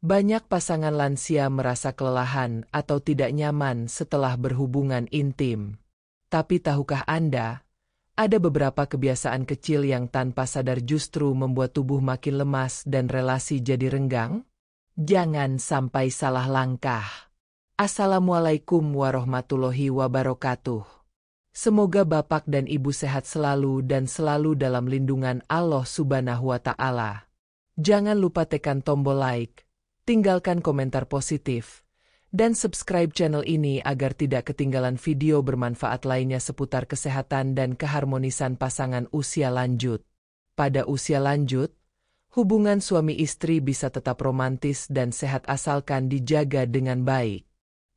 Banyak pasangan lansia merasa kelelahan atau tidak nyaman setelah berhubungan intim. Tapi tahukah Anda, ada beberapa kebiasaan kecil yang tanpa sadar justru membuat tubuh makin lemas dan relasi jadi renggang? Jangan sampai salah langkah. Assalamualaikum warahmatullahi wabarakatuh. Semoga Bapak dan Ibu sehat selalu dan selalu dalam lindungan Allah Subhanahu wa Ta'ala. Jangan lupa tekan tombol like, tinggalkan komentar positif, dan subscribe channel ini agar tidak ketinggalan video bermanfaat lainnya seputar kesehatan dan keharmonisan pasangan usia lanjut. Pada usia lanjut, hubungan suami istri bisa tetap romantis dan sehat asalkan dijaga dengan baik.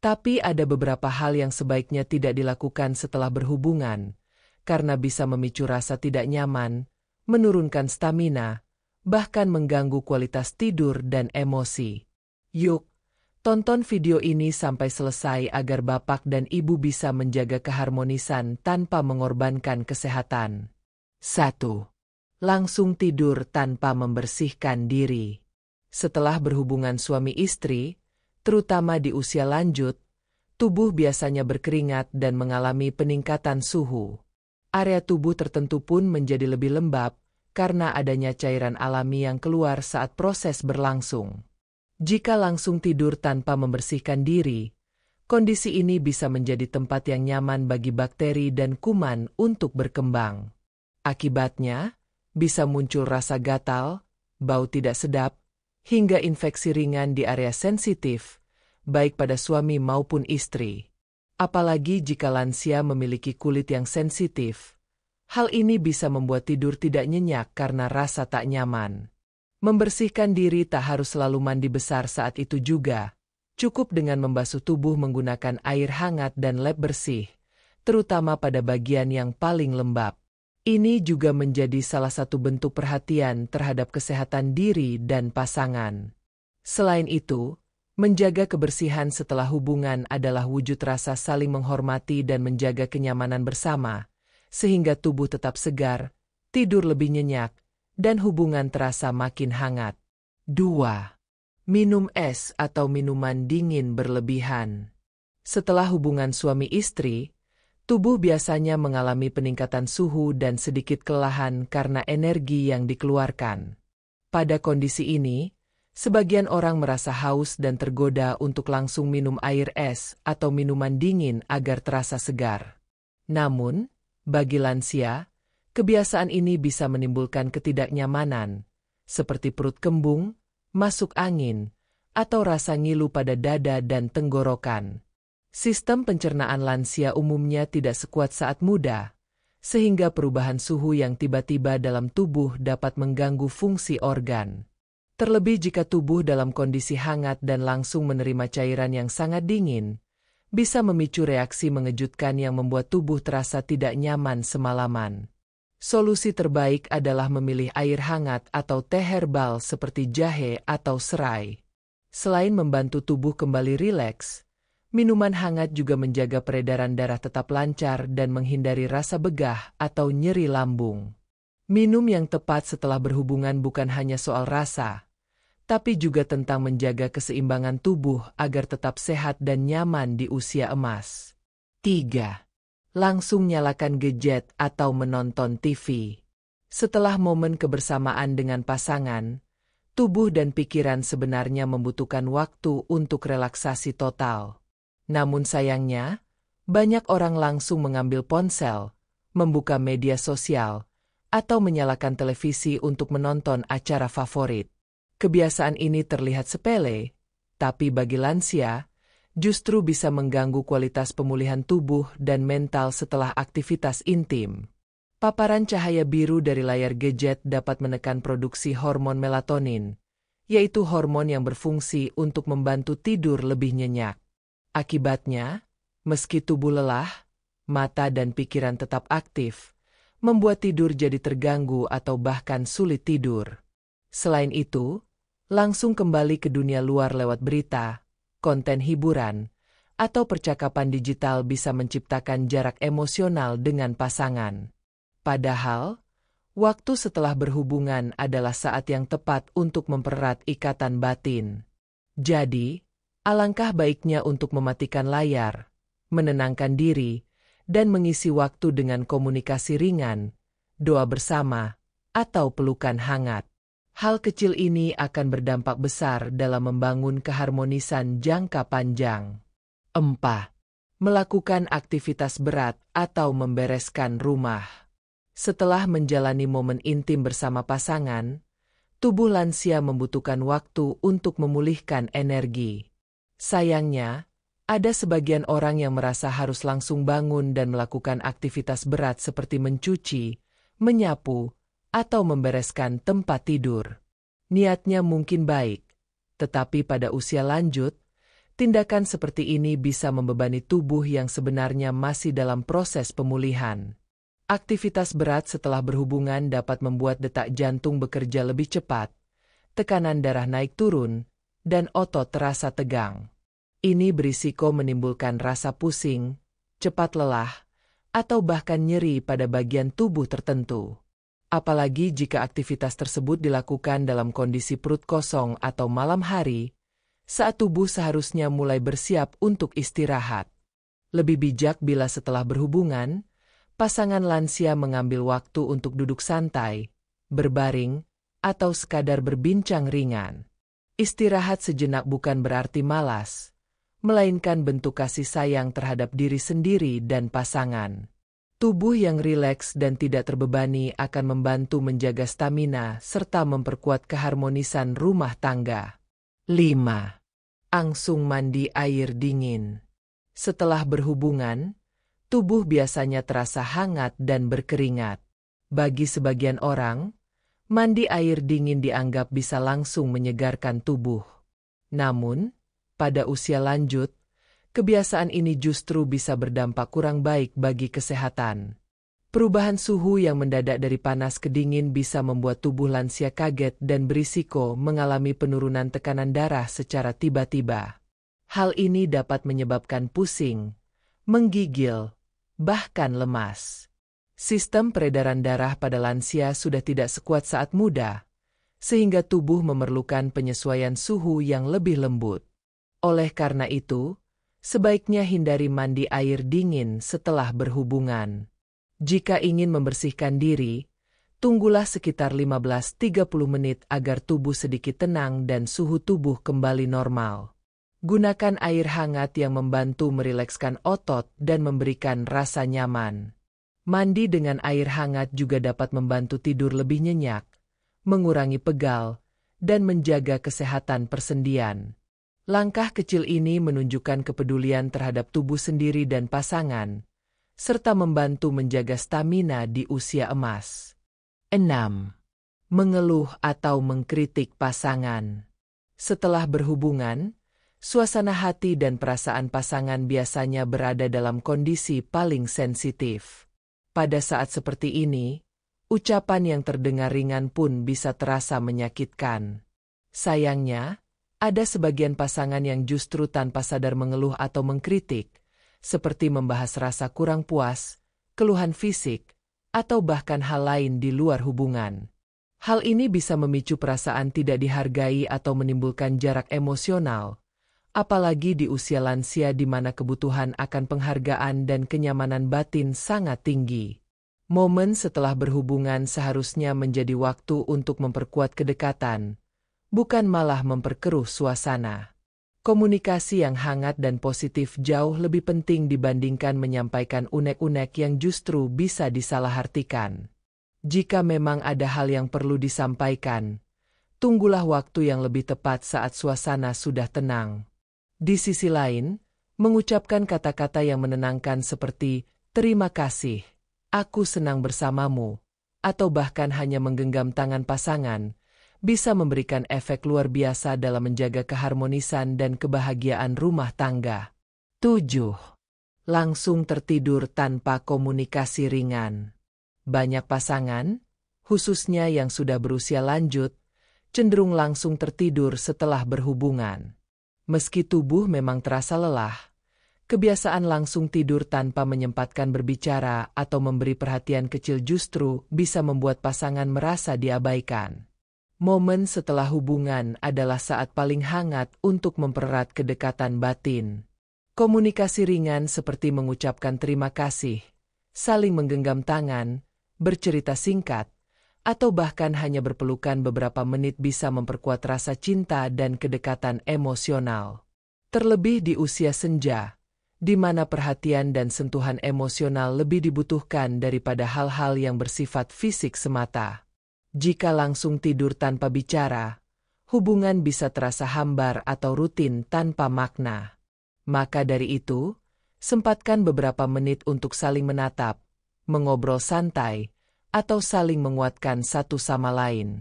Tapi ada beberapa hal yang sebaiknya tidak dilakukan setelah berhubungan, karena bisa memicu rasa tidak nyaman, menurunkan stamina, bahkan mengganggu kualitas tidur dan emosi. Yuk, tonton video ini sampai selesai agar Bapak dan Ibu bisa menjaga keharmonisan tanpa mengorbankan kesehatan. 1. Langsung tidur tanpa membersihkan diri. Setelah berhubungan suami istri, terutama di usia lanjut, tubuh biasanya berkeringat dan mengalami peningkatan suhu. Area tubuh tertentu pun menjadi lebih lembab karena adanya cairan alami yang keluar saat proses berlangsung. Jika langsung tidur tanpa membersihkan diri, kondisi ini bisa menjadi tempat yang nyaman bagi bakteri dan kuman untuk berkembang. Akibatnya, bisa muncul rasa gatal, bau tidak sedap, hingga infeksi ringan di area sensitif, baik pada suami maupun istri. Apalagi jika lansia memiliki kulit yang sensitif. Hal ini bisa membuat tidur tidak nyenyak karena rasa tak nyaman. Membersihkan diri tak harus selalu mandi besar saat itu juga. Cukup dengan membasuh tubuh menggunakan air hangat dan lap bersih, terutama pada bagian yang paling lembab. Ini juga menjadi salah satu bentuk perhatian terhadap kesehatan diri dan pasangan. Selain itu, menjaga kebersihan setelah hubungan adalah wujud rasa saling menghormati dan menjaga kenyamanan bersama, sehingga tubuh tetap segar, tidur lebih nyenyak, dan hubungan terasa makin hangat. 2. Minum es atau minuman dingin berlebihan. Setelah hubungan suami istri, tubuh biasanya mengalami peningkatan suhu dan sedikit kelelahan karena energi yang dikeluarkan. Pada kondisi ini, sebagian orang merasa haus dan tergoda untuk langsung minum air es atau minuman dingin agar terasa segar. Namun, bagi lansia, kebiasaan ini bisa menimbulkan ketidaknyamanan, seperti perut kembung, masuk angin, atau rasa ngilu pada dada dan tenggorokan. Sistem pencernaan lansia umumnya tidak sekuat saat muda, sehingga perubahan suhu yang tiba-tiba dalam tubuh dapat mengganggu fungsi organ. Terlebih jika tubuh dalam kondisi hangat dan langsung menerima cairan yang sangat dingin, bisa memicu reaksi mengejutkan yang membuat tubuh terasa tidak nyaman semalaman. Solusi terbaik adalah memilih air hangat atau teh herbal seperti jahe atau serai. Selain membantu tubuh kembali rileks, minuman hangat juga menjaga peredaran darah tetap lancar dan menghindari rasa begah atau nyeri lambung. Minum yang tepat setelah berhubungan bukan hanya soal rasa, tapi juga tentang menjaga keseimbangan tubuh agar tetap sehat dan nyaman di usia emas. 3. Langsung nyalakan gadget atau menonton TV. Setelah momen kebersamaan dengan pasangan, tubuh dan pikiran sebenarnya membutuhkan waktu untuk relaksasi total. Namun sayangnya, banyak orang langsung mengambil ponsel, membuka media sosial, atau menyalakan televisi untuk menonton acara favorit. Kebiasaan ini terlihat sepele, tapi bagi lansia, justru bisa mengganggu kualitas pemulihan tubuh dan mental setelah aktivitas intim. Paparan cahaya biru dari layar gadget dapat menekan produksi hormon melatonin, yaitu hormon yang berfungsi untuk membantu tidur lebih nyenyak. Akibatnya, meski tubuh lelah, mata dan pikiran tetap aktif, membuat tidur jadi terganggu atau bahkan sulit tidur. Selain itu, langsung kembali ke dunia luar lewat berita, konten hiburan, atau percakapan digital bisa menciptakan jarak emosional dengan pasangan. Padahal, waktu setelah berhubungan adalah saat yang tepat untuk mempererat ikatan batin. Jadi, alangkah baiknya untuk mematikan layar, menenangkan diri, dan mengisi waktu dengan komunikasi ringan, doa bersama, atau pelukan hangat. Hal kecil ini akan berdampak besar dalam membangun keharmonisan jangka panjang. 4. Melakukan aktivitas berat atau membereskan rumah. Setelah menjalani momen intim bersama pasangan, tubuh lansia membutuhkan waktu untuk memulihkan energi. Sayangnya, ada sebagian orang yang merasa harus langsung bangun dan melakukan aktivitas berat seperti mencuci, menyapu, atau membereskan tempat tidur. Niatnya mungkin baik, tetapi pada usia lanjut, tindakan seperti ini bisa membebani tubuh yang sebenarnya masih dalam proses pemulihan. Aktivitas berat setelah berhubungan dapat membuat detak jantung bekerja lebih cepat, tekanan darah naik turun, dan otot terasa tegang. Ini berisiko menimbulkan rasa pusing, cepat lelah, atau bahkan nyeri pada bagian tubuh tertentu. Apalagi jika aktivitas tersebut dilakukan dalam kondisi perut kosong atau malam hari, saat tubuh seharusnya mulai bersiap untuk istirahat. Lebih bijak bila setelah berhubungan, pasangan lansia mengambil waktu untuk duduk santai, berbaring, atau sekadar berbincang ringan. Istirahat sejenak bukan berarti malas, melainkan bentuk kasih sayang terhadap diri sendiri dan pasangan. Tubuh yang rileks dan tidak terbebani akan membantu menjaga stamina serta memperkuat keharmonisan rumah tangga. 5. Langsung mandi air dingin. Setelah berhubungan, tubuh biasanya terasa hangat dan berkeringat. Bagi sebagian orang, mandi air dingin dianggap bisa langsung menyegarkan tubuh. Namun, pada usia lanjut, kebiasaan ini justru bisa berdampak kurang baik bagi kesehatan. Perubahan suhu yang mendadak dari panas ke dingin bisa membuat tubuh lansia kaget dan berisiko mengalami penurunan tekanan darah secara tiba-tiba. Hal ini dapat menyebabkan pusing, menggigil, bahkan lemas. Sistem peredaran darah pada lansia sudah tidak sekuat saat muda, sehingga tubuh memerlukan penyesuaian suhu yang lebih lembut. Oleh karena itu, sebaiknya hindari mandi air dingin setelah berhubungan. Jika ingin membersihkan diri, tunggulah sekitar 15-30 menit agar tubuh sedikit tenang dan suhu tubuh kembali normal. Gunakan air hangat yang membantu merilekskan otot dan memberikan rasa nyaman. Mandi dengan air hangat juga dapat membantu tidur lebih nyenyak, mengurangi pegal, dan menjaga kesehatan persendian. Langkah kecil ini menunjukkan kepedulian terhadap tubuh sendiri dan pasangan, serta membantu menjaga stamina di usia emas. 6. Mengeluh atau mengkritik pasangan. Setelah berhubungan, suasana hati dan perasaan pasangan biasanya berada dalam kondisi paling sensitif. Pada saat seperti ini, ucapan yang terdengar ringan pun bisa terasa menyakitkan. Sayangnya, ada sebagian pasangan yang justru tanpa sadar mengeluh atau mengkritik, seperti membahas rasa kurang puas, keluhan fisik, atau bahkan hal lain di luar hubungan. Hal ini bisa memicu perasaan tidak dihargai atau menimbulkan jarak emosional, apalagi di usia lansia di mana kebutuhan akan penghargaan dan kenyamanan batin sangat tinggi. Momen setelah berhubungan seharusnya menjadi waktu untuk memperkuat kedekatan, bukan malah memperkeruh suasana. Komunikasi yang hangat dan positif jauh lebih penting dibandingkan menyampaikan unek-unek yang justru bisa disalahartikan. Jika memang ada hal yang perlu disampaikan, tunggulah waktu yang lebih tepat saat suasana sudah tenang. Di sisi lain, mengucapkan kata-kata yang menenangkan seperti, "Terima kasih, aku senang bersamamu," atau bahkan hanya menggenggam tangan pasangan, bisa memberikan efek luar biasa dalam menjaga keharmonisan dan kebahagiaan rumah tangga. 7. Langsung tertidur tanpa komunikasi ringan. Banyak pasangan, khususnya yang sudah berusia lanjut, cenderung langsung tertidur setelah berhubungan. Meski tubuh memang terasa lelah, kebiasaan langsung tidur tanpa menyempatkan berbicara atau memberi perhatian kecil justru bisa membuat pasangan merasa diabaikan. Momen setelah hubungan adalah saat paling hangat untuk mempererat kedekatan batin. Komunikasi ringan seperti mengucapkan terima kasih, saling menggenggam tangan, bercerita singkat, atau bahkan hanya berpelukan beberapa menit bisa memperkuat rasa cinta dan kedekatan emosional. Terlebih di usia senja, di mana perhatian dan sentuhan emosional lebih dibutuhkan daripada hal-hal yang bersifat fisik semata. Jika langsung tidur tanpa bicara, hubungan bisa terasa hambar atau rutin tanpa makna. Maka dari itu, sempatkan beberapa menit untuk saling menatap, mengobrol santai, atau saling menguatkan satu sama lain.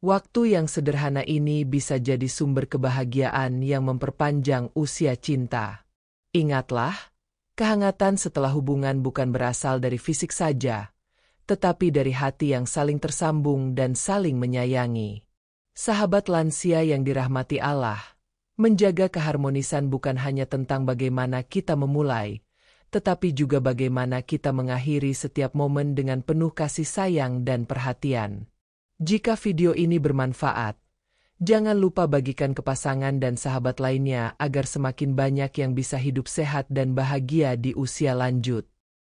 Waktu yang sederhana ini bisa jadi sumber kebahagiaan yang memperpanjang usia cinta. Ingatlah, kehangatan setelah hubungan bukan berasal dari fisik saja, tetapi dari hati yang saling tersambung dan saling menyayangi. Sahabat lansia yang dirahmati Allah, menjaga keharmonisan bukan hanya tentang bagaimana kita memulai, tetapi juga bagaimana kita mengakhiri setiap momen dengan penuh kasih sayang dan perhatian. Jika video ini bermanfaat, jangan lupa bagikan ke pasangan dan sahabat lainnya agar semakin banyak yang bisa hidup sehat dan bahagia di usia lanjut.